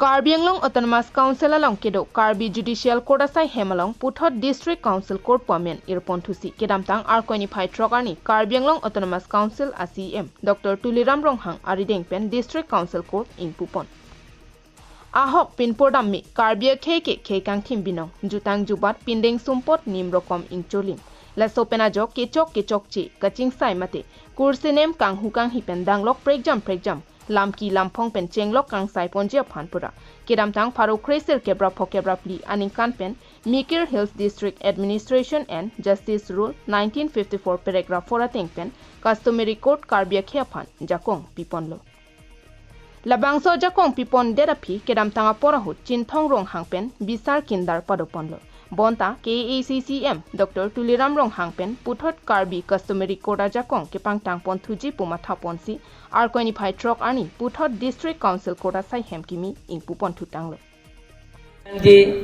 Karbi Anglong Autonomous Council along Kedo Karbi Judicial Court asai Hemalong Puthot District Council Court Pamen Irpontusi Kedamtang Arkoni Phai Trogani Karbi Anglong Autonomous Council CEM Dr. CEM Ronghang arideng pen District Council Court in Pupon Ahok pinpodam mi Karbi Khe kang thim binong jutang jubat pindeng sumpot nim rokom ing cholim la sopena jok kechok chi kaching sai mate kursenem kang hukang hipen danglok pregjam lamki lampong pen chenglok kang sai ponjia phanpura kedamtang pharo kresel kebra phokebra pli aningkan pen Mikir Hills District Administration and Justice Rule 1954 paragraph 4 ateng pen customary court Karbi Khe jakong piponlo labangso jakong pipon derapi kedamtang porahut Chinthong Ronghang pen bisar kindar padoponlo bonta CEM Dr. CEM Ronghang pen puthot Karbi customary court jakong kepangtang pon thuji pumatha ponsi Arkoni Phai Trok ani puthot District Council court asai hemkimi ing pupon thutanglo di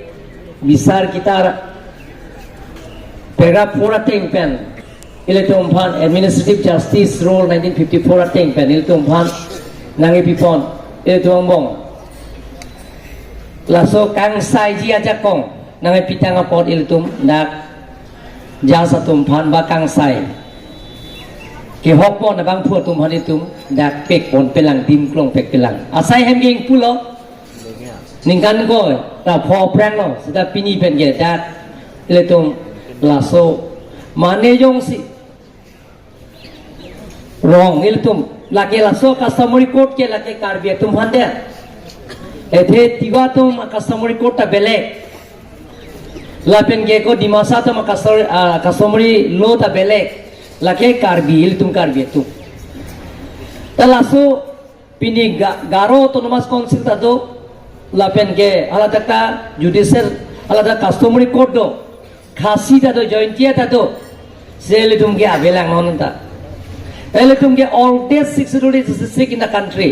bisar kita paragraph 4 ateng pen iletum phan Administrative Justice Rule 1954 ateng pen iletum phan nangi pipon iletum bong laso kang sai ji jakong nangai pitang apot iltum nak jasa tum phan ba kang sai ke hokpon na bang phu tum hani tum dak pek pon pelang dim klong pek pelang asai hem ging pulo ningkan ko ta pho prang lo sida pini pen ge dak iltum laso mane jong si wrong iltum lake laso customary court ke lake Karbi tum hande ethe tiwa tum customary court ta belek lapen ge ko dimasa to customary law ta belek lake Karbi iltum Karbi tu talaso pini garo autonomous council ta do lapen ge alada ta judicial alada customary court do khasi ta do jointia ta do selitum ge abelang non ta elitum ge oldest 6 district in the country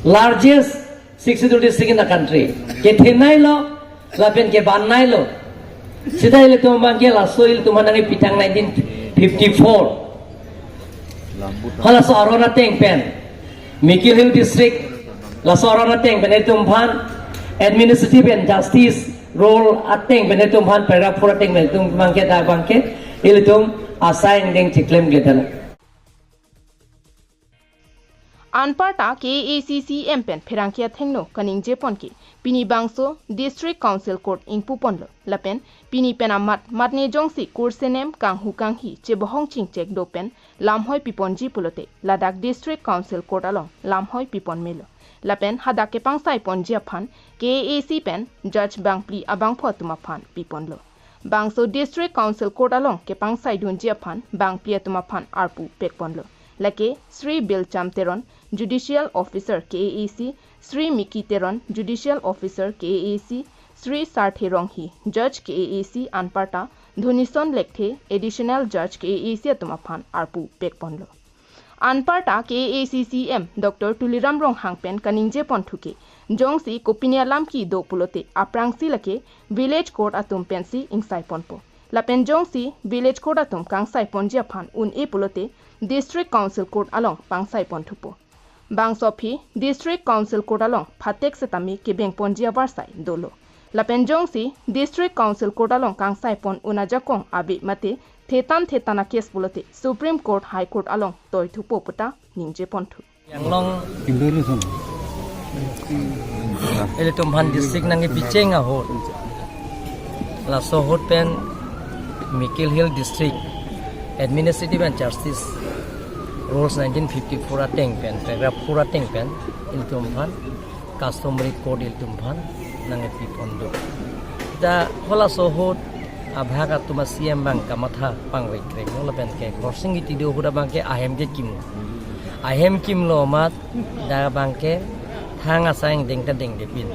largest 6 district in the country ke thenai lo lapen ge banai lo sida ile to mangge laso il tumanangi pitang 1954 hala so arona teng pen Mikir Hill District laso arona teng pen etum phan Administrative and Justice Rule ateng pen etum phan paragraph 4 ateng pen tum mangge da bangke ile tum assign deng chiklem gedala Anparta CEM pen Pherangkia Thengno Kaning Jepon ki Pini Bangso District Council Court ing Puponlo Lapen Pini Pena Matne Jongsi Kursenem Kang Hukang Hi Chebohong Ching Chek Dopen Lamhoi Piponji Pulote Ladakh District Council Court along Lamhoi Pipon Melo Lapen Hadake Pangsai Ponjia Phan KAC pen Judge Bangpli Abang Photuma Phan Piponlo Bangso District Council Court along Kepangsai Dunjia Phan Bangpli Atuma Phan Arpu Pekponlo Lake Sri Bilcham Teron Judicial Officer KAC Sri Miki Teron Judicial Officer KAC Sri Sarthe Ronghi Judge KAC Anparta Dhunison Lekthe Additional Judge KAC Atumaphan Arpu Pekponlo Anparta KACCM Dr. CEM Ronghang pen Kaningje Ponthuke Jongsi Kopinia Lamki do pulote Aprangsi lake Village Court atum pensi Ingsai Ponpo Lapen Jongsi Village Court atum Kangsai Ponjia Phan un e pulote District Council Court along Pangsai Ponthupo Bangsopi District Council Court along Phatek Setami Kebeng Ponjia Varsai Dolo Lapen Jongsi District Council Court along Kangsai Pon Unajakong Abi Mate Thetana case pulote Supreme Court High Court along Toy Thupo Puta Ningje Ponthu Yanglong Elitum Han District nangi Pichenga Hot La Sohot Pen Mikil Hill District Administrative and Justice Rules 1954 ateng pen paragraph 4 ateng pen iltum phan customary code iltum phan nange pipondo da hola sohot abhaga tuma CM bang kamatha pangwei krek no pen ke crossing iti do huda bang ke ahem kim lo mat da bang ke thanga sang deng ta deng de pin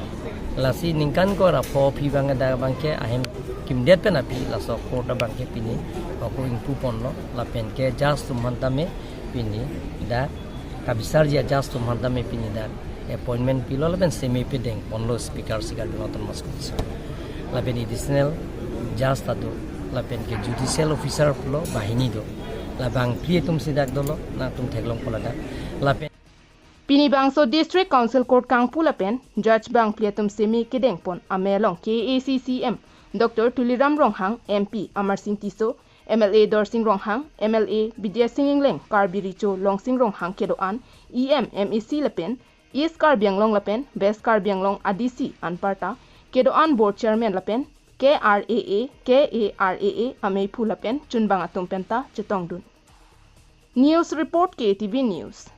lasi ningkan ko ra pho phi bang da bang ke ahem kim det pen api la so ko da bang ke pini ko ing pupon lo la pen ke just tumhanta me pini da kabisar dia just tumhanta me pini da appointment pilo la pen semi pedeng ponlo speaker sigar binoton maskus la pen additional just adu la pen ke judicial officer plo bahini do la bang pli tum sidak dolo na tum theglong pola da la pen Pini bangso District Council Court Kangpu lapen Judge Bang Pliatum Semi Kedeng pon amelong KACCM Dr. Tuliram Ronghang MP Amar Singh Tiso MLA Dorsing Ronghang MLA Bidya Singingleng Karbiricho Longsing Ronghang Kedoan EM MEC lapen East Karbianglong lapen West Karbianglong ADC Anparta Kedoan Board Chairman lapen KARAA Ameipu lapen Chunbang Atumpenta Chetongdun. News Report KTV News.